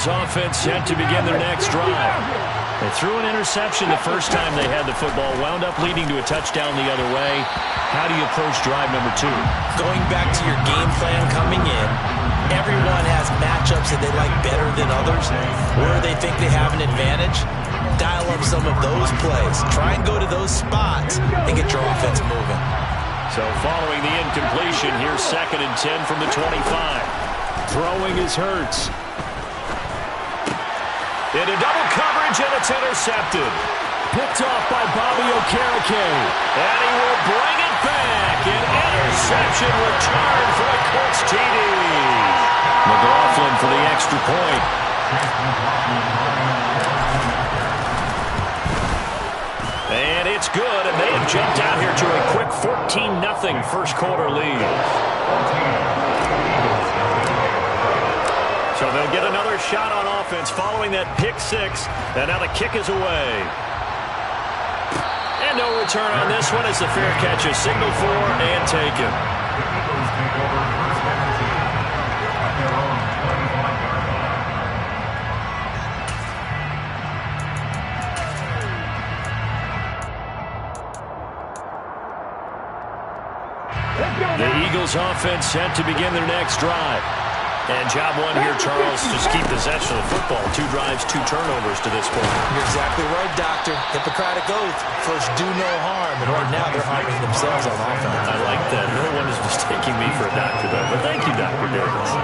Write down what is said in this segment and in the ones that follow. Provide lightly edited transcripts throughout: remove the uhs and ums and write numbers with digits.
Eagles offense set to begin their next drive. They threw an interception the first time they had the football, wound up leading to a touchdown the other way. How do you approach drive number 2? Going back to your game plan coming in, everyone has matchups that they like better than others. Where they think they have an advantage, dial up some of those plays. Try and go to those spots and get your offense moving. So following the incompletion, here's 2nd and 10 from the 25. Throwing is Hurts. Into double coverage, and it's intercepted. Picked off by Bobby Okereke. And he will bring it back. An interception return for the Colts TD. McLaughlin for the extra point. And it's good, and they have jumped out here to a quick 14-0 first quarter lead. So they'll get another shot on offense following that pick 6. And now the kick is away. And no return on this one as the fair catch is signaled for and taken. The Eagles offense set to begin their next drive. And job 1 here, Charles, just keep possession of the football. 2 drives, 2 turnovers to this point. You're exactly right, Doctor. Hippocratic oath. First, do no harm. And right now, they're harming themselves on offense. I like that. No one is mistaking me for a doctor, though. But thank you, Dr. Davis.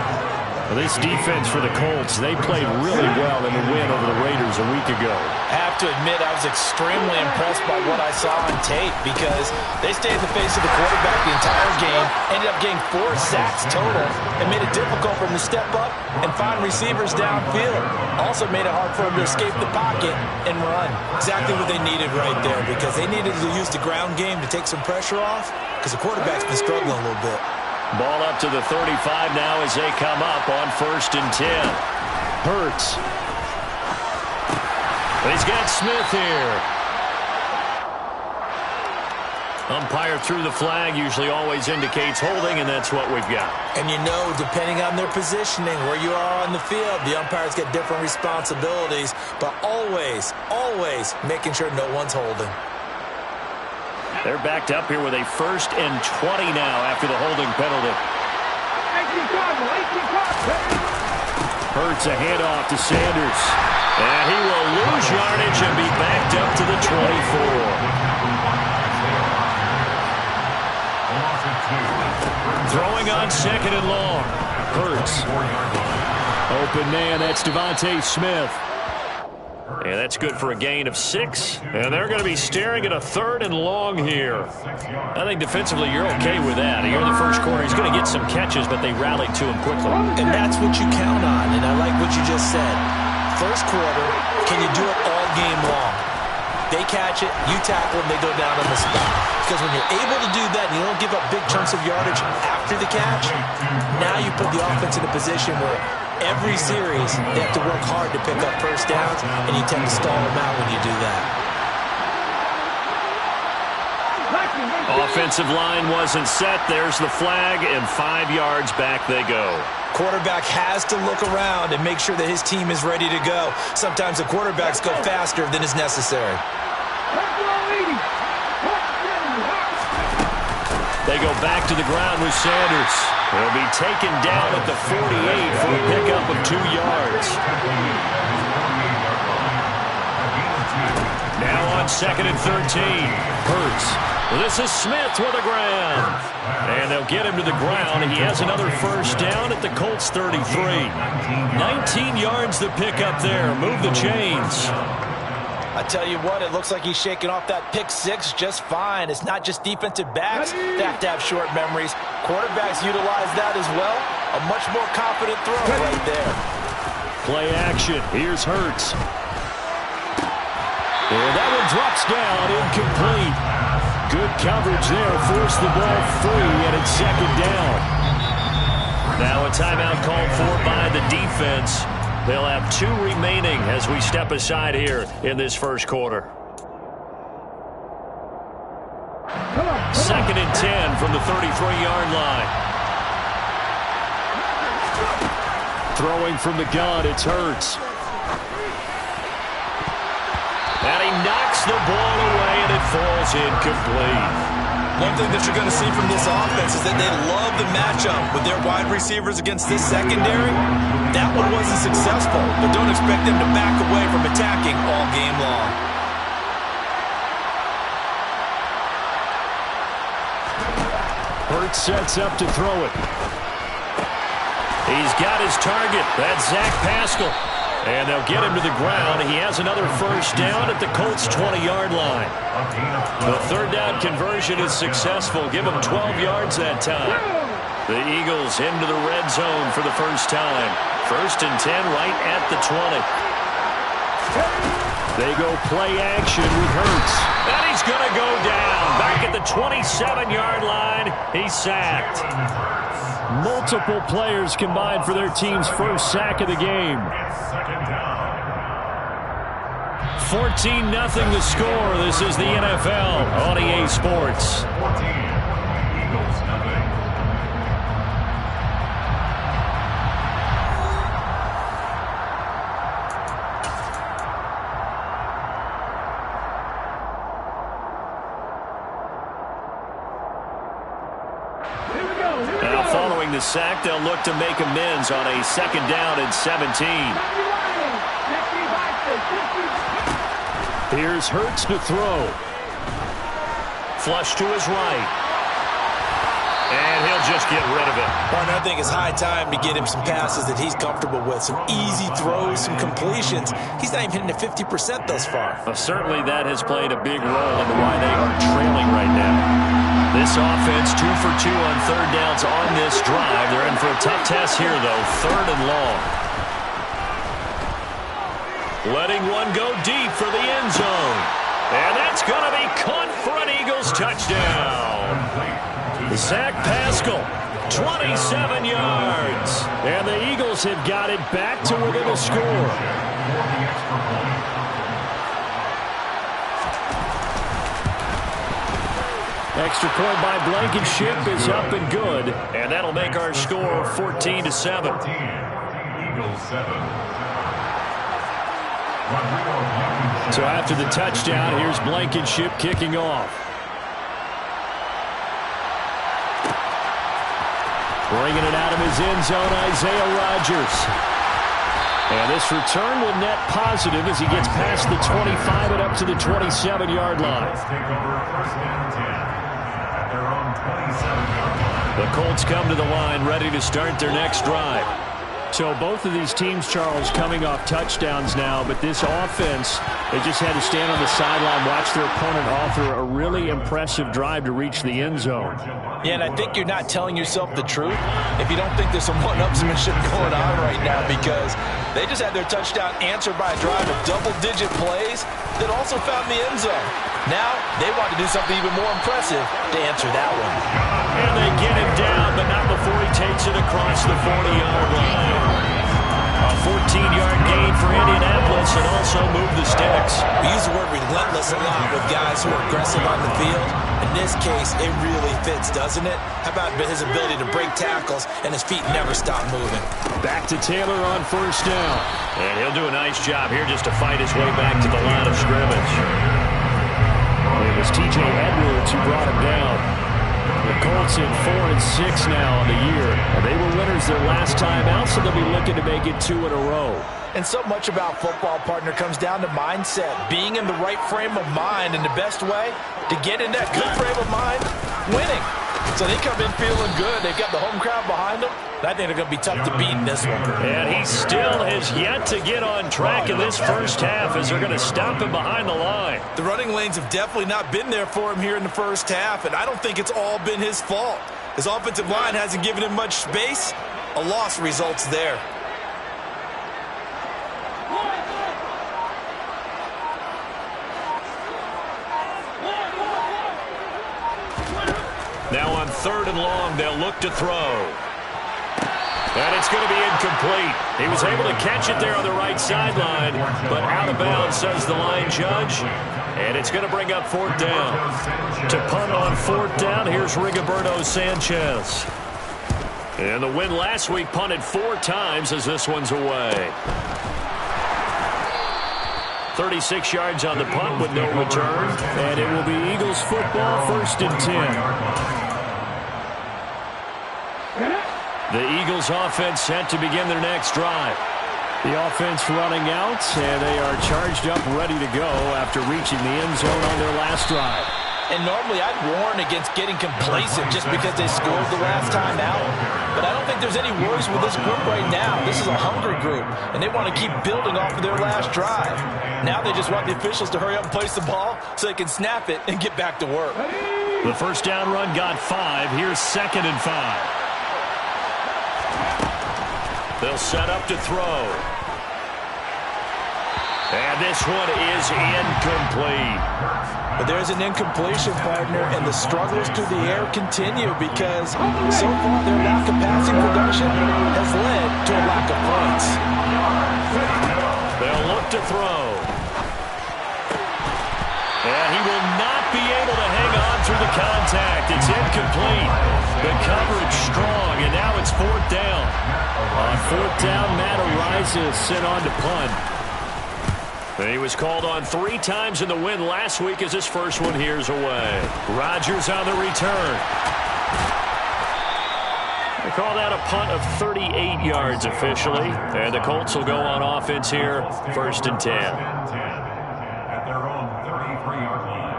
Well, this defense for the Colts, they played really well in the win over the Raiders a week ago. I have to admit, I was extremely impressed by what I saw on tape because they stayed in the face of the quarterback the entire game, ended up getting 4 sacks total, and made it difficult for him to step up and find receivers downfield. Also made it hard for him to escape the pocket and run. Exactly what they needed right there because they needed to use the ground game to take some pressure off because the quarterback's been struggling a little bit. Ball up to the 35 now as they come up on 1st and 10. Hurts. He's got Smith here. Umpire threw the flag, usually always indicates holding, and that's what we've got. And you know, depending on their positioning, where you are on the field, the umpires get different responsibilities, but always, always making sure no one's holding. They're backed up here with a 1st and 20 now after the holding penalty. Hurts a handoff to Sanders. And he will lose yardage and be backed up to the 24. Throwing on 2nd and long. Hurts. Open man, that's Devontae Smith. And that's good for a gain of 6. And they're going to be staring at a 3rd and long here. I think defensively you're okay with that. Here in the first quarter, he's going to get some catches, but they rallied to him quickly. And that's what you count on, and I like what you just said. First quarter, can you do it all game long? They catch it, you tackle them, they go down on the spot. Because when you're able to do that and you don't give up big chunks of yardage after the catch, now you put the offense in a position where every series, they have to work hard to pick up first downs, and you tend to stall them out when you do that. Offensive line wasn't set. There's the flag, and 5 yards back they go. Quarterback has to look around and make sure that his team is ready to go. Sometimes the quarterbacks go faster than is necessary. They go back to the ground with Sanders. He'll be taken down at the 48 for a pickup of 2 yards. Now on 2nd and 13. Hurts. This is Smith with the ground. And they'll get him to the ground. He has another first down at the Colts 33. 19 yards to pick up there. Move the chains. I tell you what, it looks like he's shaking off that pick 6 just fine. It's not just defensive backs. They have to have short memories. Quarterbacks utilize that as well. A much more confident throw right there. Play action. Here's Hurts. And that one drops down, incomplete. Good coverage there. Forced the ball free, and it's 2nd down. Now a timeout called for by the defense. They'll have 2 remaining as we step aside here in this first quarter. 2nd and 10 from the 33-yard line. Throwing from the gun, it's Hurts. And he knocks the ball away, and it falls incomplete. One thing that you're going to see from this offense is that they love the matchup with their wide receivers against this secondary. That one wasn't successful, but don't expect them to back away from attacking all game long. Hurts sets up to throw it. He's got his target. That's Zach Pascal. And they'll get him to the ground. He has another first down at the Colts' 20-yard line. The third down conversion is successful. Give him 12 yards that time. The Eagles into the red zone for the first time. 1st and 10 right at the 20. They go play action with Hurts. And he's going to go down. Back at the 27-yard line. He's sacked. Multiple players combined for their team's first sack of the game. 14-0 the score. This is the NFL on EA Sports. Now following the sack, they'll look to make amends on a 2nd down and 17. Here's Hurts to throw. Flush to his right. And he'll just get rid of it. Partner, I think it's high time to get him some passes that he's comfortable with. Some easy throws, some completions. He's not even hitting the 50% thus far. Certainly that has played a big role in why they are trailing right now. This offense 2 for 2 on 3rd downs on this drive. They're in for a tough test here, though. 3rd and long. Letting one go deep for the end zone. And that's going to be caught for an Eagles touchdown. Zach Pascal, 27 yards. And the Eagles have got it back to within a score. Extra point by Blankenship is up and good. And that'll make our score 14-7. Eagles 7. So after the touchdown, here's Blankenship kicking off. Bringing it out of his end zone, Isaiah Rodgers. And this return will net positive as he gets past the 25 and up to the 27-yard line. The Colts come to the line ready to start their next drive. So both of these teams, Charles, coming off touchdowns now, but this offense, they just had to stand on the sideline, watch their opponent author a really impressive drive to reach the end zone. Yeah, and I think you're not telling yourself the truth if you don't think there's some one-upsmanship going on right now, because they just had their touchdown answered by a drive of double-digit plays that also found the end zone. Now they want to do something even more impressive to answer that one. And they get him down, but not before he takes it across the 40-yard line. A 14-yard gain for Indianapolis and also move the sticks. We use the word relentless a lot with guys who are aggressive on the field. In this case, it really fits, doesn't it? How about his ability to break tackles and his feet never stop moving? Back to Taylor on 1st down. And he'll do a nice job here just to fight his way back to the line of scrimmage. It was T.J. Edwards who brought him down. The Colts in 4-6 now on the year. And they were winners their last time out, so they'll be looking to make it 2 in a row. And so much about football, partner, comes down to mindset. Being in the right frame of mind, and the best way to get in that good frame of mind, winning. So they come in feeling good. They've got the home crowd behind them. I think they're going to be tough to beat in this one. And he still has yet to get on track in this first half as they're going to stop him behind the line. The running lanes have definitely not been there for him here in the first half, and I don't think it's all been his fault. His offensive line hasn't given him much space. A loss results there. Now on 3rd and long, they'll look to throw. And it's going to be incomplete. He was able to catch it there on the right sideline, but out of bounds, says the line judge. And it's going to bring up 4th down. To punt on 4th down, here's Rigoberto Sanchez. And the win last week punted 4 times as this one's away. 36 yards on the punt with no return. And it will be Eagles football, 1st and 10. The Eagles offense set to begin their next drive. The offense running out, and they are charged up, ready to go after reaching the end zone on their last drive. And normally I'd warn against getting complacent just because they scored the last time out. But I don't think there's any worries with this group right now. This is a hungry group, and they want to keep building off of their last drive. Now they just want the officials to hurry up and place the ball so they can snap it and get back to work. The first down run got 5. Here's 2nd and 5. They'll set up to throw. And this one is incomplete. But there's an incompletion, partner, and the struggles through the air continue because so far their lack of passing production has led to a lack of points. They'll look to throw. And he will not be able to hang on through the contact. It's incomplete. The coverage strong, and now it's 4th down. On 4th down, Matt Ariza sent on to punt. He was called on 3 times in the win last week as his first one here's away. Rodgers on the return. They call that a punt of 38 yards officially. And the Colts will go on offense here, 1st and 10. At their own 33-yard line.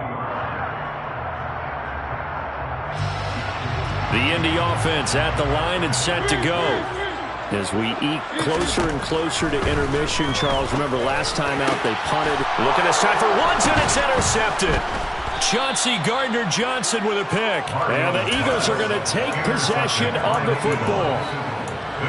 The Indy offense at the line and set to go. As we eke closer and closer to intermission, Charles, remember last time out they punted. Look at this time for Woods, and it's intercepted. Chauncey Gardner-Johnson with a pick. And the Eagles are going to take possession of the football.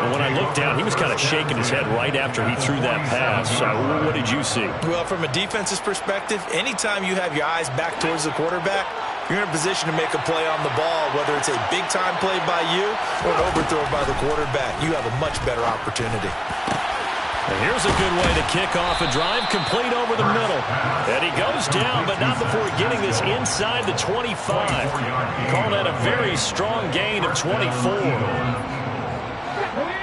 And when I looked down, he was kind of shaking his head right after he threw that pass. What did you see? Well, from a defense's perspective, anytime you have your eyes back towards the quarterback, you're in a position to make a play on the ball, whether it's a big-time play by you or an overthrow by the quarterback. You have a much better opportunity. And here's a good way to kick off a drive, complete over the middle. And he goes down, but not before getting this inside the 25. Call that a very strong gain of 24.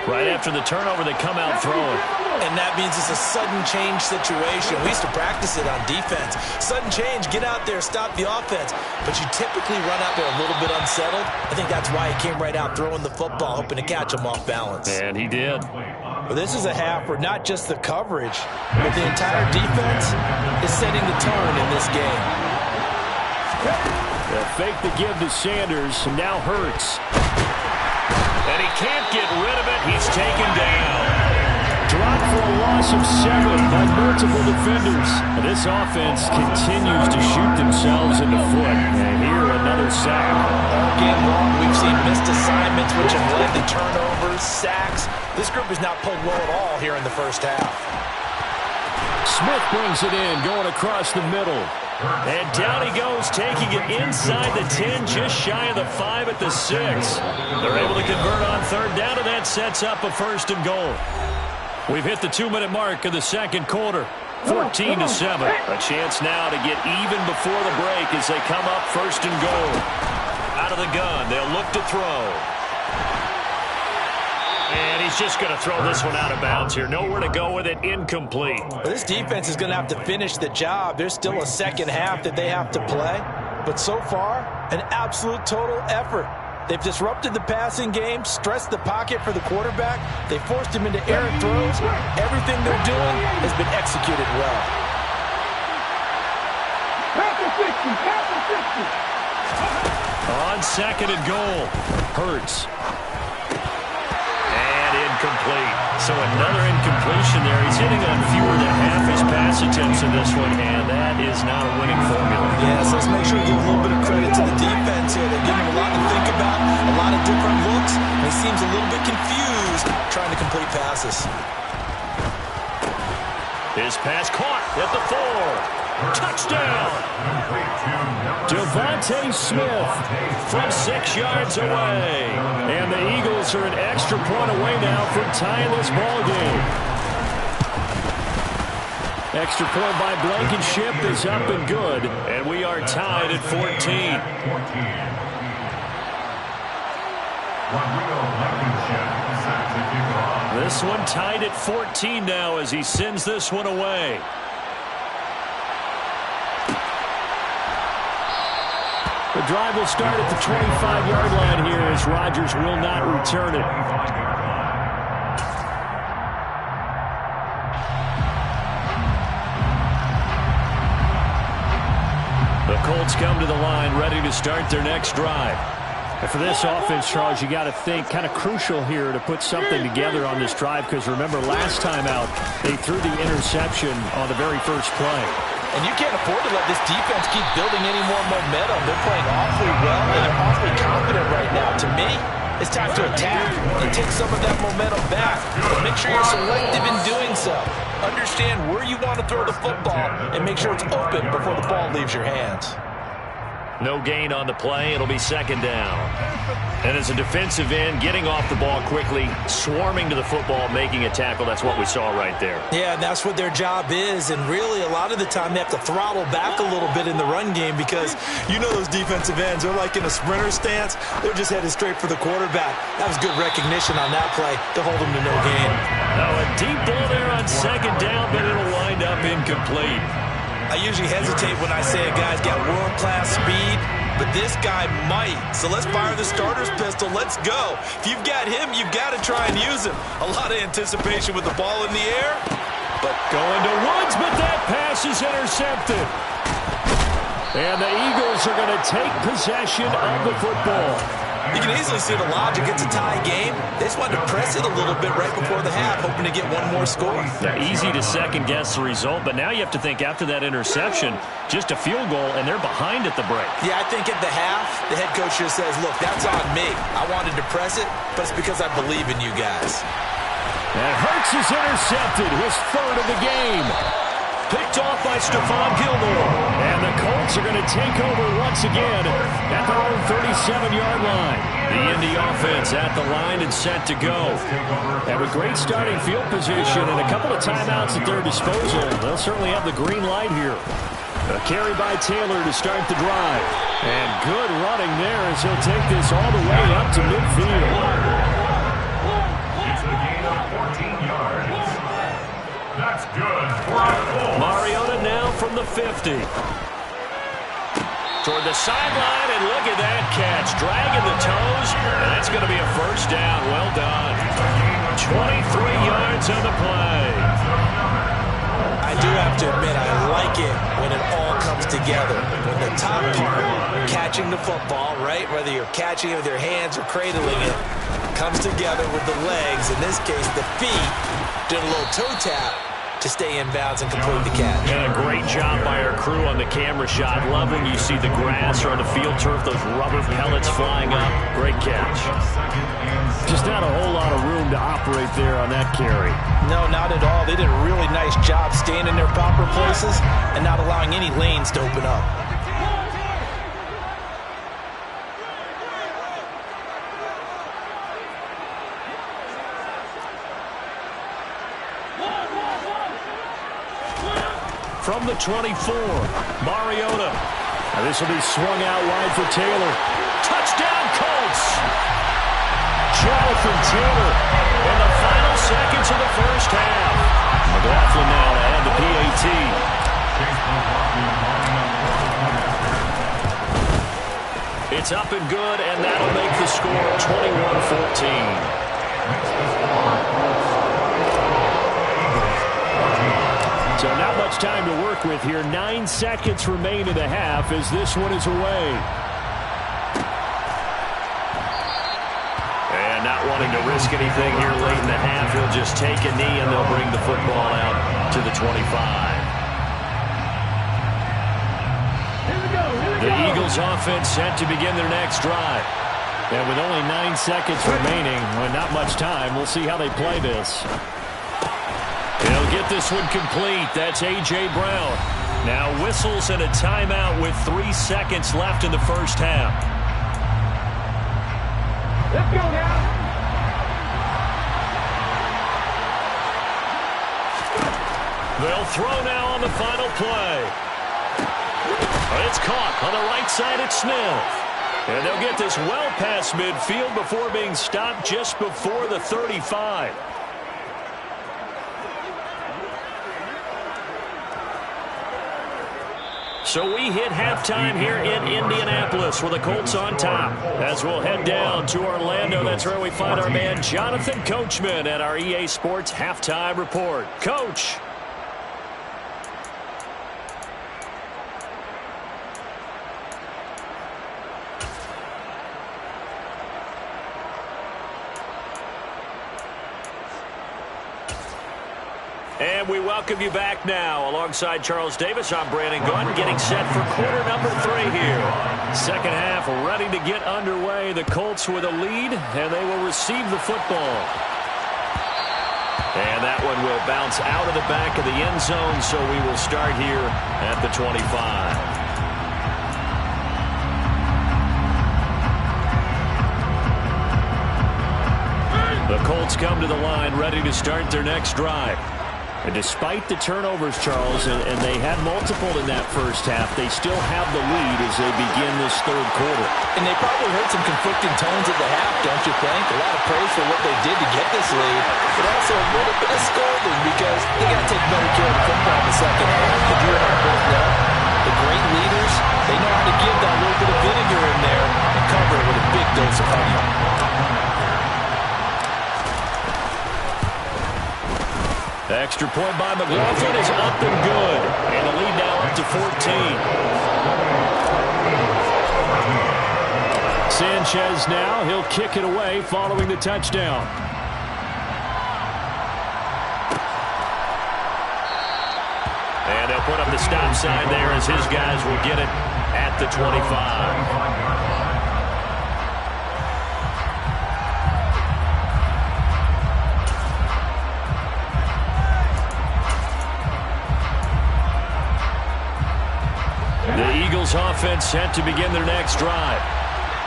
Right after the turnover, they come out throwing. And that means it's a sudden change situation. We used to practice it on defense. Sudden change, get out there, stop the offense. But you typically run out there a little bit unsettled. I think that's why he came right out throwing the football, hoping to catch him off balance. And he did. But this is a half where not just the coverage, but the entire defense is setting the tone in this game. The fake the give to Sanders, and now Hurts. And he can't get rid of it. He's taken down. Dropped for a loss of 7 by multiple defenders. And this offense continues to shoot themselves in the foot. And here, another sack. All game long, we've seen missed assignments, which have led to turnovers, sacks. This group has not played well at all here in the first half. Smith brings it in, going across the middle. And down he goes, taking it inside the 10, just shy of the 5 at the 6. They're able to convert on 3rd down, and that sets up a 1st and goal. We've hit the 2-minute mark of the 2nd quarter. 14-7. A chance now to get even before the break as they come up 1st and goal. Out of the gun, they'll look to throw. And he's just going to throw this one out of bounds here. Nowhere to go with it. Incomplete. Well, this defense is going to have to finish the job. There's still a second half that they have to play. But so far, an absolute total effort. They've disrupted the passing game, stressed the pocket for the quarterback. They forced him into errant throws. Everything they're doing has been executed well. On 2nd and goal, Hurts. Incomplete. So another incompletion there. He's hitting on fewer than half his pass attempts in this one, and that is not a winning formula. Yes, let's make sure we give a little bit of credit to the defense here. They're giving him a lot to think about, a lot of different looks, and he seems a little bit confused trying to complete passes. His pass caught at the 4. Touchdown! Devontae Smith from 6 yards away. And the Eagles are an extra point away now from tying this ball game. Extra point by Blankenship is up and good. And we are tied at 14. This one tied at 14 now as he sends this one away. The drive will start at the 25-yard line here as Rodgers will not return it. The Colts come to the line ready to start their next drive. And for this offense, Charles, you got to think kind of crucial here to put something together on this drive because remember last time out they threw the interception on the very first play. And you can't afford to let this defense keep building any more momentum. They're playing awfully well and they're awfully confident right now. To me, it's time to attack and take some of that momentum back. But make sure you're selective in doing so. Understand where you want to throw the football and make sure it's open before the ball leaves your hands. No gain on the play. It'll be second down. And as a defensive end, getting off the ball quickly, swarming to the football, making a tackle, that's what we saw right there. Yeah, and that's what their job is. And really, a lot of the time, they have to throttle back a little bit in the run game because you know those defensive ends, they're like in a sprinter stance. They're just headed straight for the quarterback. That was good recognition on that play to hold them to no gain. Now a deep ball there on second down, but it'll wind up incomplete. I usually hesitate when I say a guy's got world-class speed, but this guy might. So let's fire the starter's pistol. Let's go. If you've got him, you've got to try and use him. A lot of anticipation with the ball in the air. But going to Woods, but that pass is intercepted. And the Eagles are going to take possession of the football. You can easily see the logic. It's a tie game. They just wanted to press it a little bit right before the half, hoping to get one more score. Yeah, easy to second-guess the result, but now you have to think after that interception, just a field goal, and they're behind at the break. Yeah, I think at the half, the head coach just says, look, that's on me. I wanted to press it, but it's because I believe in you guys. And Hurts is intercepted, his third of the game. Picked off by Stephon Gilmore. And the Colts are going to take over once again at their own 37-yard line. The Indy offense at the line and set to go. And with great starting field position and a couple of timeouts at their disposal, they'll certainly have the green light here. A carry by Taylor to start the drive. And good running there as he'll take this all the way up to midfield. It's a gain of 14 yards. That's good. Mariota now from the 50. Toward the sideline, and look at that catch. Dragging the toes, and that's going to be a first down. Well done. 23 yards on the play. I do have to admit, I like it when it all comes together. When the top part, catching the football, right, whether you're catching it with your hands or cradling it, comes together with the legs. In this case, the feet, doing a little toe tap to stay in bounds and complete the catch. And a great job by our crew on the camera shot. Love when you see the grass or on the field turf, those rubber pellets flying up. Great catch. Just not a whole lot of room to operate there on that carry. No, not at all. They did a really nice job staying in their proper places and not allowing any lanes to open up. From the 24, Mariota. Now this will be swung out wide for Taylor. Touchdown, Colts! Jonathan Taylor in the final seconds of the first half. McLaughlin now to add the PAT. It's up and good, and that'll make the score 21-14. So not much time to work with here. 9 seconds remain in the half as this one is away. And not wanting to risk anything here late in the half, he'll just take a knee and they'll bring the football out to the 25. The Eagles offense set to begin their next drive. And with only 9 seconds remaining, well, not much time, we'll see how they play this. They'll get this one complete. That's A.J. Brown. Now whistles and a timeout with 3 seconds left in the first half. Let's go now. They'll throw now on the final play. It's caught on the right side at Smith. And they'll get this well past midfield before being stopped just before the 35. So we hit halftime here in Indianapolis with the Colts on top. As we'll head down to Orlando, that's where we find our man Jonathan Coachman at our EA Sports Halftime Report. Coach. And we welcome you back now. Alongside Charles Davis, I'm Brandon Gordon, getting set for quarter number 3 here. Second half ready to get underway. The Colts with a lead, and they will receive the football. And that one will bounce out of the back of the end zone, so we will start here at the 25. The Colts come to the line ready to start their next drive. And despite the turnovers, Charles, and they had multiple in that first half, they still have the lead as they begin this third quarter. And they probably heard some conflicting tones at the half, don't you think? A lot of praise for what they did to get this lead, but also a little bit of scolding because they got to take better care of the football in the second half. But you and I both know the great leaders, they know how to give that little bit of vinegar in there and cover it with a big dose of honey. The extra point by McLaughlin is up and good. And the lead now up to 14. Sanchez now, he'll kick it away following the touchdown. And they'll put up the stop sign there as his guys will get it at the 25. Offense set to begin their next drive.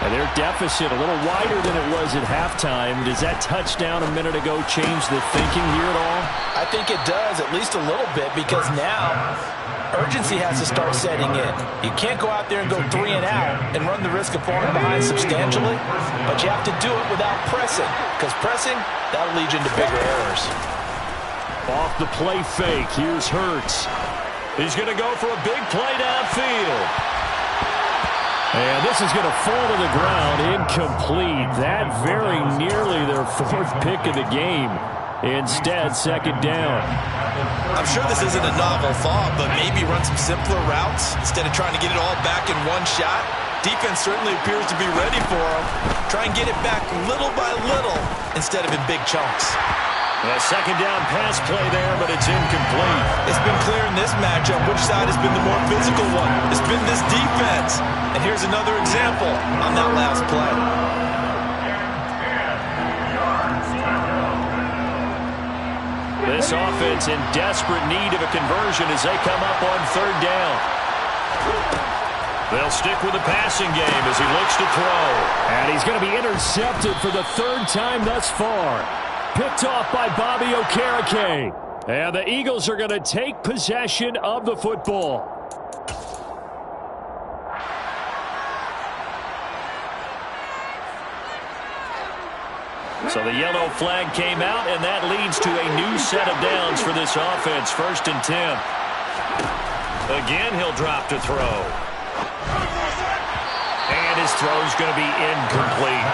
And their deficit a little wider than it was at halftime. Does that touchdown a minute ago change the thinking here at all? I think it does, at least a little bit, because now urgency has to start setting in. You can't go out there and go 3 and out and run the risk of falling behind substantially, but you have to do it without pressing, because pressing, that'll lead you into bigger errors. Off the play fake, here's Hurts. He's going to go for a big play downfield. And this is going to fall to the ground, incomplete. That very nearly their 4th pick of the game. Instead, second down. I'm sure this isn't a novel thought, but maybe run some simpler routes instead of trying to get it all back in one shot. Defense certainly appears to be ready for them. Try and get it back little by little instead of in big chunks. A second down pass play there, but it's incomplete. It's been clear in this matchup which side has been the more physical one. It's been this defense. And here's another example on that last play. This offense in desperate need of a conversion as they come up on third down. They'll stick with the passing game as he looks to throw. And he's going to be intercepted for the 3rd time thus far. Picked off by Bobby Okereke. And the Eagles are going to take possession of the football. So the yellow flag came out, and that leads to a new set of downs for this offense. 1st and 10. Again, he'll drop to throw. And his throw's going to be incomplete.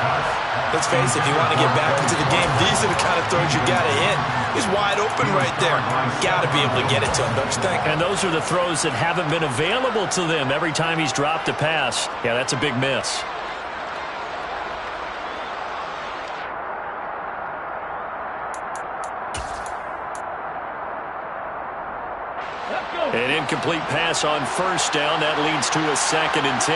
Let's face it, if you want to get back into the game, these are the kind of throws you got to hit. He's wide open right there. Got to be able to get it to him, don't you think? And those are the throws that haven't been available to them every time he's dropped a pass. Yeah, that's a big miss. An incomplete pass on 1st down. That leads to a 2nd and 10.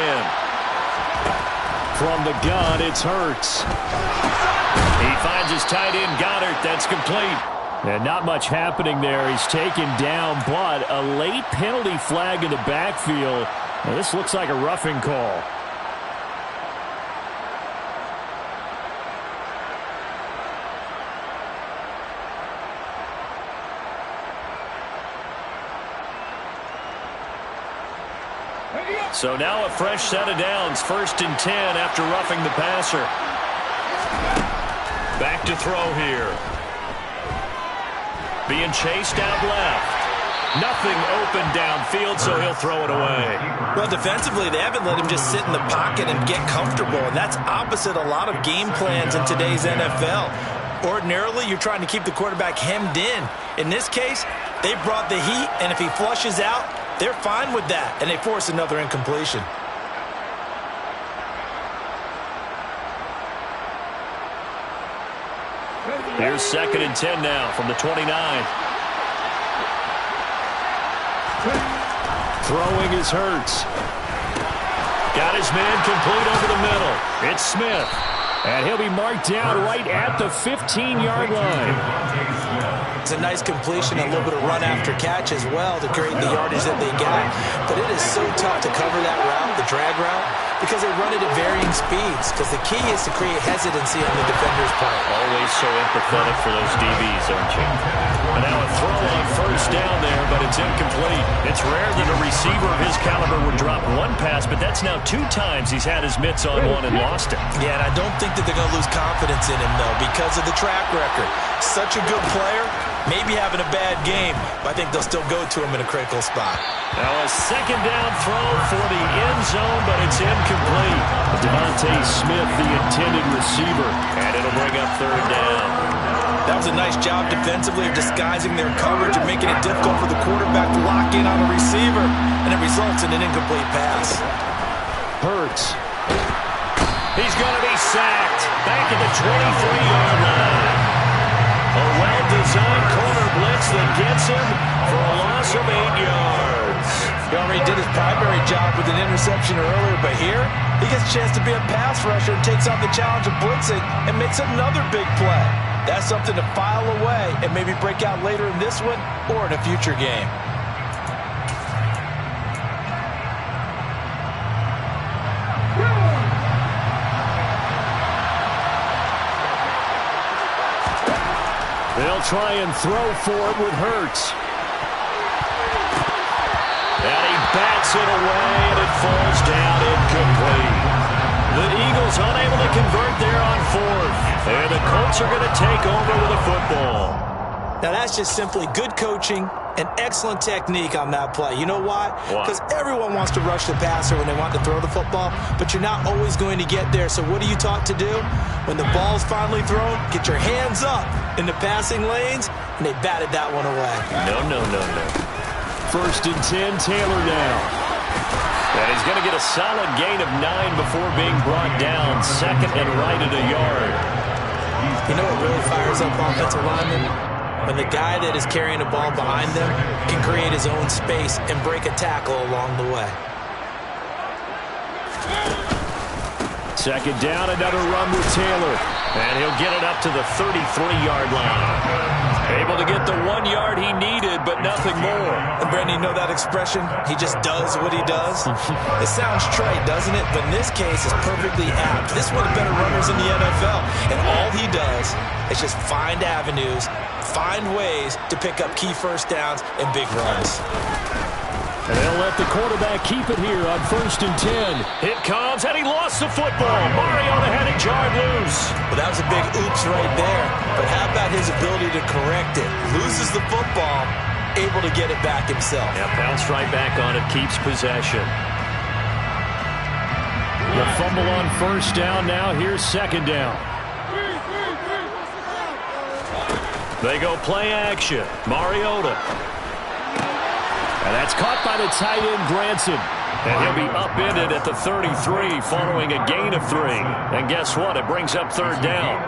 From the gun, it's Hurts. He finds his tight end, Goddard. That's complete. And not much happening there. He's taken down, but a late penalty flag in the backfield. Now, this looks like a roughing call. So now a fresh set of downs, 1st and 10 after roughing the passer. Back to throw here. Being chased out left. Nothing open downfield, so he'll throw it away. Well, defensively, they haven't let him just sit in the pocket and get comfortable, and that's opposite a lot of game plans in today's NFL. Ordinarily, you're trying to keep the quarterback hemmed in. In this case, they brought the heat, and if he flushes out, they're fine with that, and they force another incompletion. Here's 2nd and 10 now from the 29. Throwing is Hurts. Got his man complete over the middle. It's Smith. And he'll be marked down right at the 15-yard line. It's a nice completion, a little bit of run after catch as well to create the yardage that they got. But it is so tough to cover that route, the drag route, because they run it at varying speeds. Because the key is to create hesitancy on the defender's part. Always so empathetic for those DBs, aren't you? And now a throw on 1st down there, but it's incomplete. It's rare that a receiver of his caliber would drop one pass, but that's now 2 times he's had his mitts on one and lost it. Yeah, and I don't think that they're going to lose confidence in him, though, because of the track record. Such a good player, maybe having a bad game, but I think they'll still go to him in a critical spot. Now a 2nd down throw for the end zone, but it's incomplete. Devontae Smith, the intended receiver, and it'll bring up 3rd down. That was a nice job defensively of disguising their coverage and making it difficult for the quarterback to lock in on a receiver, and it results in an incomplete pass. Hurts. He's going to be sacked back at the 23-yard line. A well-designed corner blitz that gets him for a loss of 8 yards. He already did his primary job with an interception earlier, but here he gets a chance to be a pass rusher and takes on the challenge of blitzing and makes another big play. That's something to file away and maybe break out later in this one or in a future game. They'll try and throw for it with Hurts. And he bats it away, and it falls down incomplete. The Eagles unable to convert there on 4th. And the Colts are going to take over with a football. Now that's just simply good coaching and excellent technique on that play. You know why? Because everyone wants to rush the passer when they want to throw the football, but you're not always going to get there. So what are you taught to do? When the ball's finally thrown, get your hands up in the passing lanes, and they batted that one away. No. 1st and 10, Taylor now. And he's going to get a solid gain of 9 before being brought down. 2nd and right at a yard. You know what really fires up offensive linemen? When the guy that is carrying the ball behind them can create his own space and break a tackle along the way. 2nd down, another run with Taylor. And he'll get it up to the 33-yard line. Able to get the 1 yard he needed, but nothing more. And Brandon, you know that expression? He just does what he does? It sounds trite, doesn't it? But in this case, it's perfectly apt. This is one of the better runners in the NFL. And all he does is just find avenues, find ways to pick up key 1st downs and big runs. And they'll let the quarterback keep it here on 1st and 10. It comes, and he lost the football. Mariota had it jarred loose. Well, that was a big oops right there. But how about his ability to correct it? Loses the football, able to get it back himself. Yeah, bounced right back on it, keeps possession. The fumble on 1st down now. Here's 2nd down. They go play action. Mariota. And that's caught by the tight end, Branson. And he'll be upended at the 33 following a gain of 3. And guess what? It brings up 3rd down.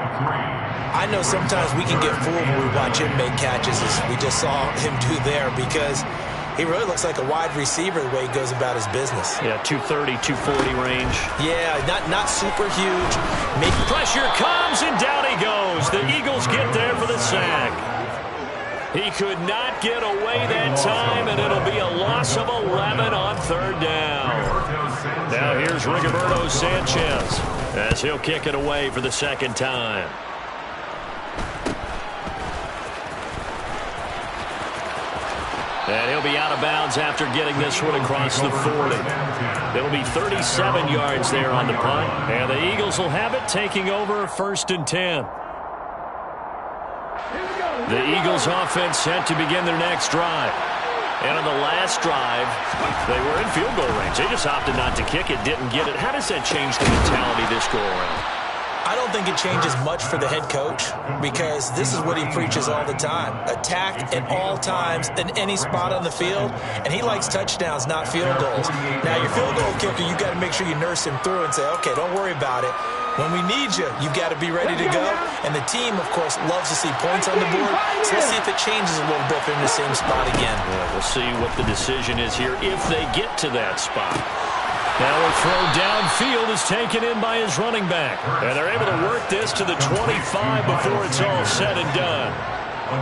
I know sometimes we can get fooled when we watch him make catches, as we just saw him do there, because he really looks like a wide receiver the way he goes about his business. Yeah, 230, 240 range. Yeah, not super huge. Pressure comes, and down he goes. The Eagles get there for the sack. He could not get away that time, and it'll be a loss of 11 on 3rd down. Now here's Rigoberto Sanchez as he'll kick it away for the 2nd time. And he'll be out of bounds after getting this one across the 40. It'll be 37 yards there on the punt. And the Eagles will have it, taking over 1st and 10. The Eagles offense set to begin their next drive. And on the last drive, they were in field goal range. They just opted not to kick it, didn't get it. How does that change the mentality this go around? I don't think it changes much for the head coach because this is what he preaches all the time. Attack at all times in any spot on the field, and he likes touchdowns, not field goals. Now, your field goal kicker, you got to make sure you nurse him through and say, okay, don't worry about it. When we need you, you've got to be ready to go. And the team, of course, loves to see points on the board. So let's see if it changes a little bit if they're in the same spot again. Yeah, we'll see what the decision is here if they get to that spot. Now a throw downfield is taken in by his running back. And they're able to work this to the 25 before it's all said and done.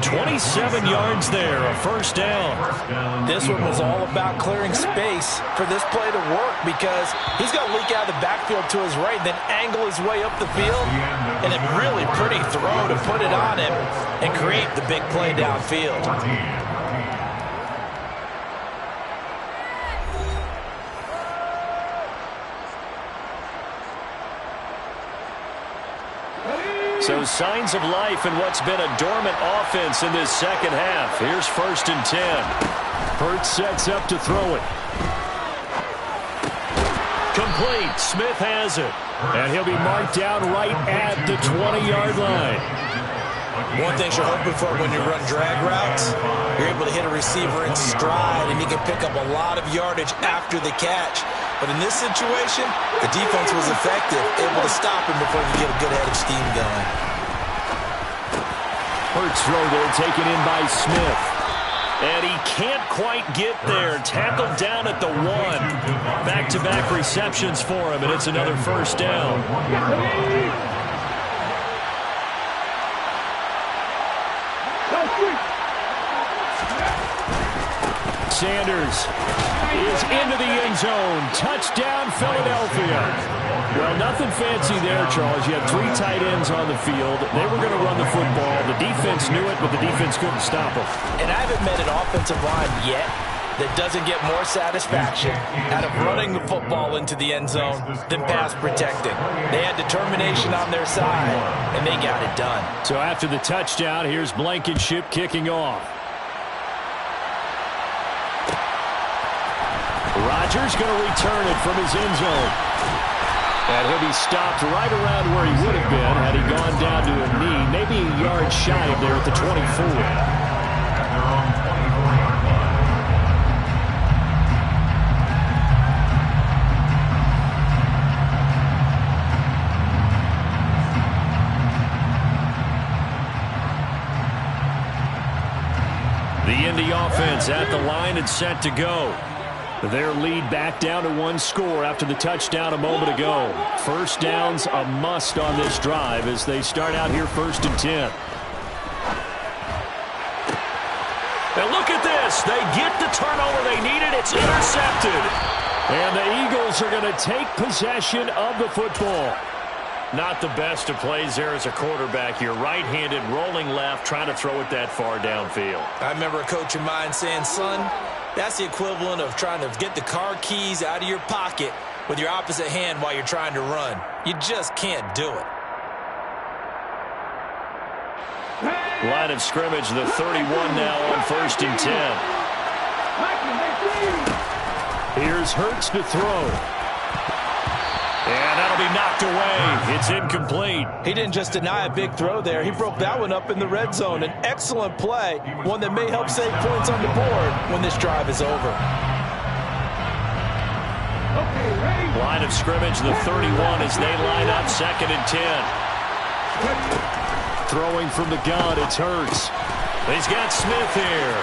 27 yards there, a 1st down. This one was all about clearing space for this play to work because he's got to leak out of the backfield to his right, then angle his way up the field. And a really pretty throw to put it on him and create the big play downfield. So signs of life in what's been a dormant offense in this second half. Here's 1st and 10. Hurts sets up to throw it. Complete. Smith has it. And he'll be marked down right at the 20-yard line. One thing you're hoping for when you run drag routes, you're able to hit a receiver in stride, and he can pick up a lot of yardage after the catch. But in this situation, the defense was effective, able to stop him before he could get a good head of steam going. Hurts throw there, taken in by Smith. And he can't quite get there. Tackled down at the 1. Back-to-back receptions for him, and it's another 1st down. Sanders is into the end zone. Touchdown, Philadelphia. Well, nothing fancy there, Charles. You had 3 tight ends on the field. They were going to run the football. The defense knew it, but the defense couldn't stop them. And I haven't met an offensive line yet that doesn't get more satisfaction out of running the football into the end zone than pass protecting. They had determination on their side, and they got it done. So after the touchdown, here's Blankenship kicking off. Rodgers going to return it from his end zone. And he'll be stopped right around where he would have been had he gone down to a knee, maybe a yard shy of there at the 24. The Indy offense at the line and set to go. Their lead back down to 1 score after the touchdown a moment ago. 1st down's a must on this drive as they start out here 1st and 10. And look at this. They get the turnover they needed. It's intercepted. And the Eagles are going to take possession of the football. Not the best of plays there as a quarterback. You're right-handed, rolling left, trying to throw it that far downfield. I remember a coach of mine saying, son, that's the equivalent of trying to get the car keys out of your pocket with your opposite hand while you're trying to run. You just can't do it. Line of scrimmage, the 31 now on 1st and 10. Here's Hurts to throw. And that'll be knocked away. It's incomplete. He didn't just deny a big throw there. He broke that one up in the red zone. An excellent play, one that may help save points on the board when this drive is over. Line of scrimmage, the 31 as they line up 2nd and 10. Throwing from the gun, it's Hurts. He's got Smith here.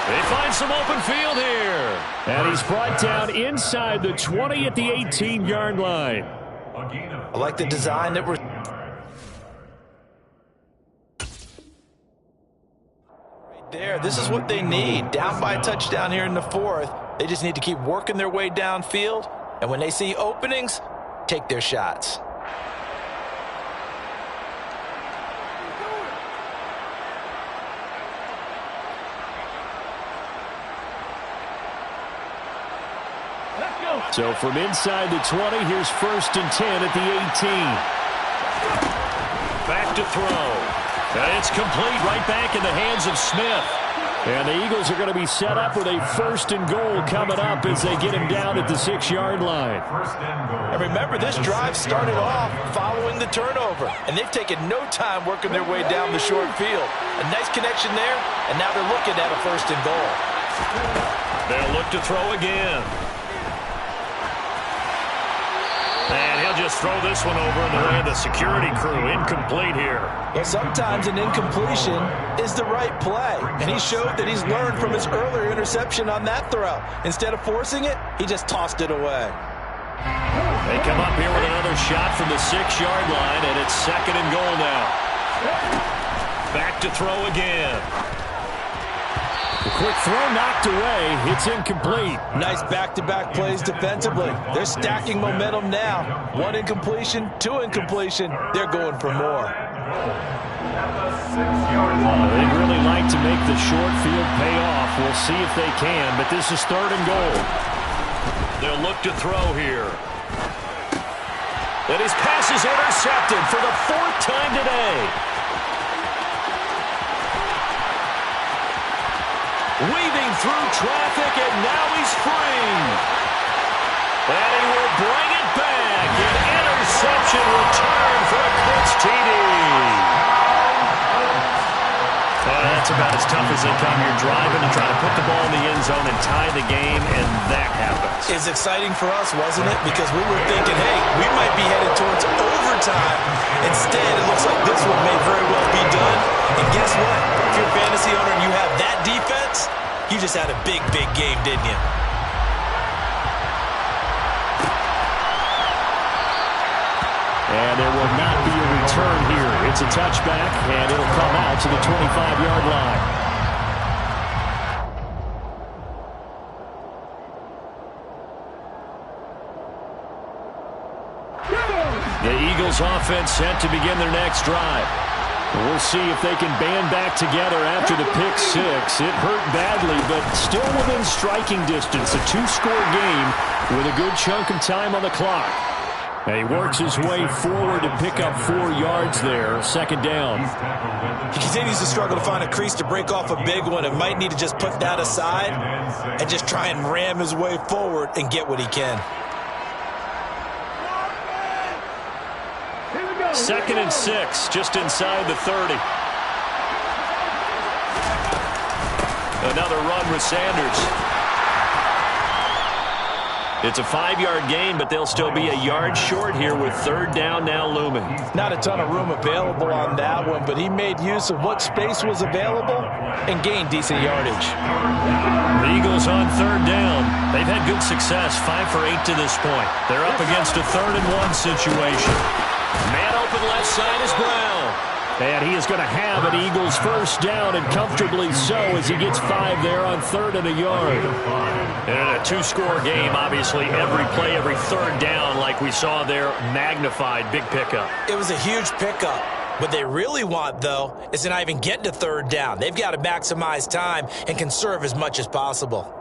They find some open field here. And he's brought down inside the 20 at the 18-yard line. I like the design that we're... Right there, this is what they need. Down by a touchdown here in the 4th. They just need to keep working their way downfield. And when they see openings, take their shots. So from inside the 20, here's 1st and 10 at the 18. Back to throw. And it's complete right back in the hands of Smith. And the Eagles are going to be set up with a 1st and goal coming up as they get him down at the 6-yard line. And remember, this drive started off following the turnover, and they've taken no time working their way down the short field. A nice connection there, and now they're looking at a 1st and goal. They'll look to throw again. And he'll just throw this one over in the way of the security crew. Incomplete here. Well, sometimes an incompletion is the right play, and he showed that he's learned from his earlier interception on that throw. Instead of forcing it, he just tossed it away. They come up here with another shot from the 6-yard line, and it's 2nd and goal now. Back to throw again. The quick throw knocked away. It's incomplete. Nice back-to-back plays defensively. They're stacking momentum now. 1 incompletion, 2 incompletion. They're going for more. They'd really like to make the short field pay off. We'll see if they can, but this is 3rd and goal. They'll look to throw here. And his pass is intercepted for the 4th time today. Weaving through traffic, and now he's free. And he will bring it back. An interception return for a Colts TD. That's about as tough as they come. You're driving to try to put the ball in the end zone and tie the game, and that happens. It's exciting for us, wasn't it? Because we were thinking, hey, we might be headed towards overtime. Instead, it looks like this one may very well be done. And guess what? If you're a fantasy owner and you have that defense, you just had a big, big game, didn't you? And there will not be a return here. It's a touchback, and it'll come out to the 25-yard line. The Eagles offense set to begin their next drive. We'll see if they can band back together after the pick 6. It hurt badly, but still within striking distance. A 2-score game with a good chunk of time on the clock. And he works his way forward to pick up 4 yards there. 2nd down. He continues to struggle to find a crease to break off a big one and might need to just put that aside and just try and ram his way forward and get what he can. 2nd and 6, just inside the 30. Another run with Sanders. It's a 5-yard gain, but they'll still be a yard short here with 3rd down now looming. Not a ton of room available on that one, but he made use of what space was available and gained decent yardage. The Eagles on 3rd down. They've had good success, 5 for 8 to this point. They're up against a 3rd and 1 situation. Man open left side is Brown. And he is going to have an Eagles 1st down, and comfortably so, as he gets 5 there on 3rd and a yard. And in a 2-score game, obviously every play, every 3rd down, like we saw there, magnified, big pickup. It was a huge pickup. What they really want, though, is to not even get to 3rd down. They've got to maximize time and conserve as much as possible.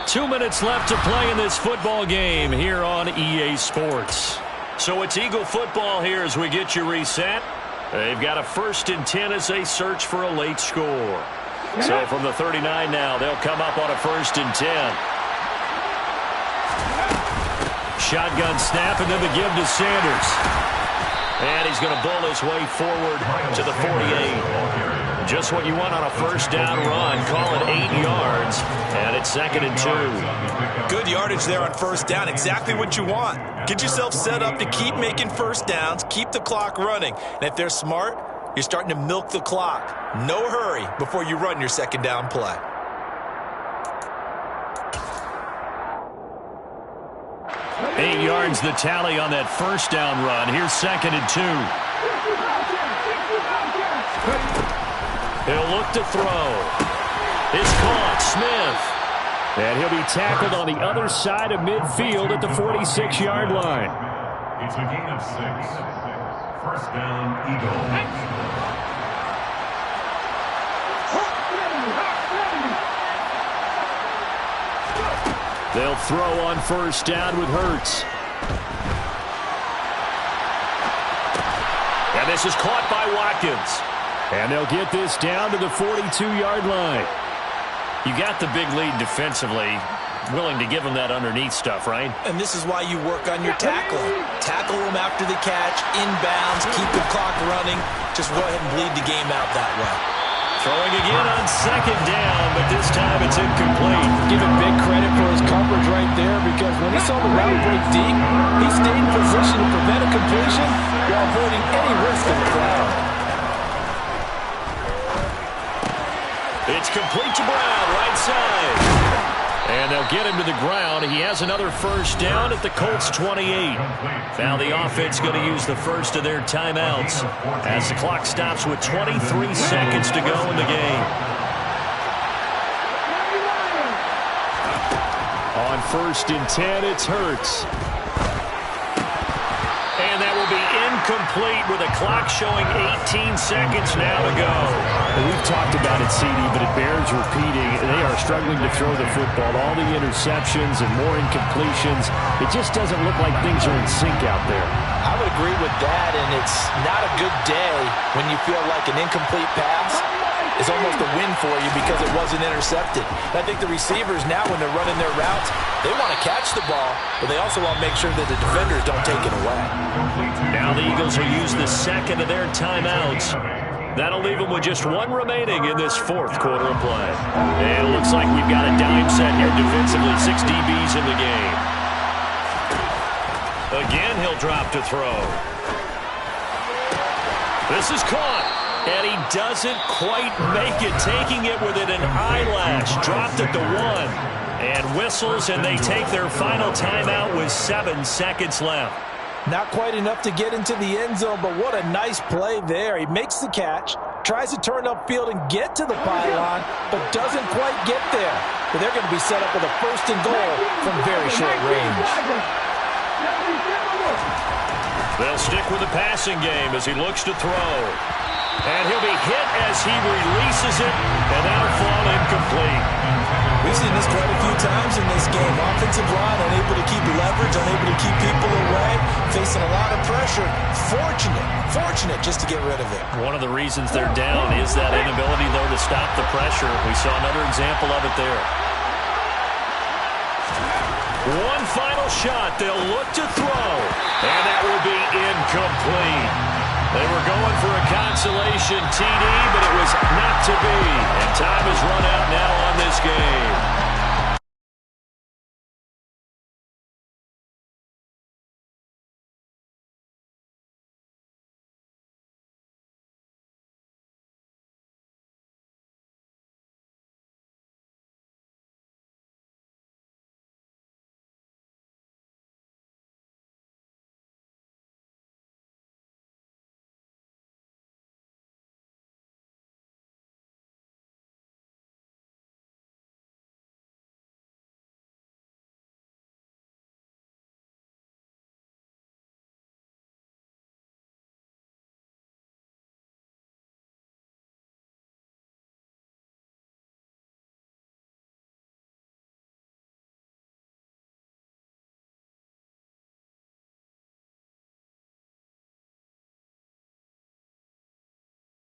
Two minutes left to play in this football game here on EA Sports. So it's Eagle football here as we get you reset. They've got a 1st and 10 as they search for a late score. So from the 39 now, they'll come up on a 1st and 10. Shotgun snap, and then the give to Sanders. And he's going to bull his way forward to the 48. Just what you want on a first down run. Call it 8 yards, and it's 2nd and 2. Good yardage there on first down. Exactly what you want. Get yourself set up to keep making first downs, keep the clock running. And if they're smart, you're starting to milk the clock. No hurry before you run your second down play. Eight yards the tally on that first down run. Here's 2nd and 2. He'll look to throw. It's caught. Smith. And he'll be tackled on the other side of midfield at the 46-yard line. It's a gain of 6. First down, Eagles. They'll throw on first down with Hurts. And this is caught by Watkins. And they'll get this down to the 42-yard line. You got the big lead defensively. Willing to give them that underneath stuff, right? And this is why you work on your tackling. Tackle them after the catch, inbounds, keep the clock running. Just go ahead and bleed the game out that way. Throwing again on second down, but this time it's incomplete. Give him big credit for his coverage right there, because when he saw the route break deep, he stayed in position to prevent a completion while avoiding any risk in the crowd. It's complete to Brown, right side. And they'll get him to the ground. He has another first down at the Colts 28. Now the offense going to use the first of their timeouts as the clock stops with 23 seconds to go in the game. On 1st and 10, it's Hurts. And that will be incomplete with a clock showing 18 seconds now to go. We've talked about it, CD, but it bears repeating. They are struggling to throw the football. All the interceptions and more incompletions. It just doesn't look like things are in sync out there. I would agree with that, and it's not a good day when you feel like an incomplete pass is almost a win for you because it wasn't intercepted. I think the receivers now, when they're running their routes, they want to catch the ball, but they also want to make sure that the defenders don't take it away. Now the Eagles will use the second of their timeouts. That'll leave them with just one remaining in this 4th quarter of play. And it looks like we've got a dime set here defensively. 6 DBs in the game. Again, he'll drop to throw. This is caught. And he doesn't quite make it, taking it within an eyelash. Dropped at the 1. And whistles, and they take their final timeout with 7 seconds left. Not quite enough to get into the end zone, but what a nice play there. He makes the catch, tries to turn upfield and get to the pylon, but doesn't quite get there. But they're going to be set up with a 1st and goal from very short range. They'll stick with the passing game as he looks to throw. And he'll be hit as he releases it, and that'll fall incomplete. We've seen this quite a few times in this game. Offensive line unable to keep leverage, unable to keep people away, facing a lot of pressure. Fortunate just to get rid of it. One of the reasons they're down is that inability, though, to stop the pressure. We saw another example of it there. One final shot. They'll look to throw, and that will be incomplete. They were going for a consolation TD, but it was not to be. And time is run out now on this game.